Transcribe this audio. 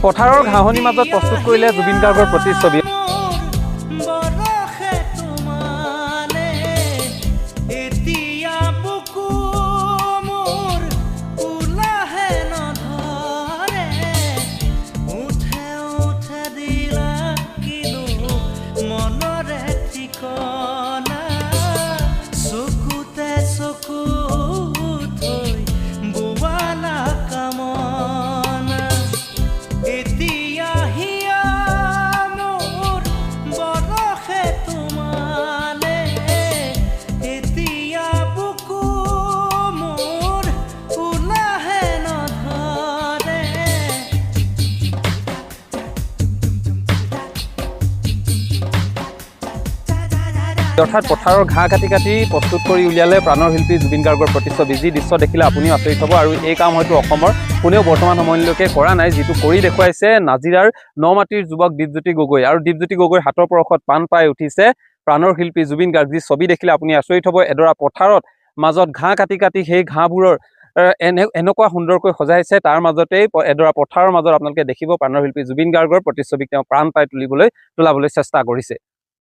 পথাৰৰ ঘাঁহনিৰ মাজত প্ৰস্তুত কৰিলে জুবিন গাৰ্গৰ প্ৰতিচ্ছবি। অৰ্থাৎ পথাৰৰ ঘাঁহ কাটি কাটি প্ৰস্তুত কৰি উলিয়ালে প্ৰাণৰ শিল্পী জুবিন গাৰ্গৰ প্ৰতিচ্ছবি। যি দৃশ্য দেখিলে আপুনিও আচৰিত হ'ব। আৰু এই কাম হয়তো অসমৰ কোনেও বৰ্তমান সময়লৈকে কৰা নাই, যিটো কৰি দেখুৱাইছে নাজিৰাৰ নমাটিৰ যুৱক দীপজ্যোতি গগৈ। আৰু দীপজ্যোতি গগৈৰ হাতৰ পৰশত প্ৰাণ পাই উঠিছে প্ৰাণৰ শিল্পী জুবিন গাৰ্গ। যি ছবি দেখিলে আপুনি আচৰিত হ'ব। এডৰা পথাৰত মাজত ঘাঁহ কাটি কাটি সেই ঘাঁহবোৰৰ এনেকুৱা সুন্দৰকৈ সজাইছে। তাৰ মাজতেই এডৰা পথাৰৰ মাজত আপোনালোকে দেখিব প্ৰাণৰ শিল্পী জুবিন গাৰ্গৰ প্ৰতিচ্ছবিক তেওঁ প্ৰাণ পাই তোলাবলৈ চেষ্টা কৰিছে।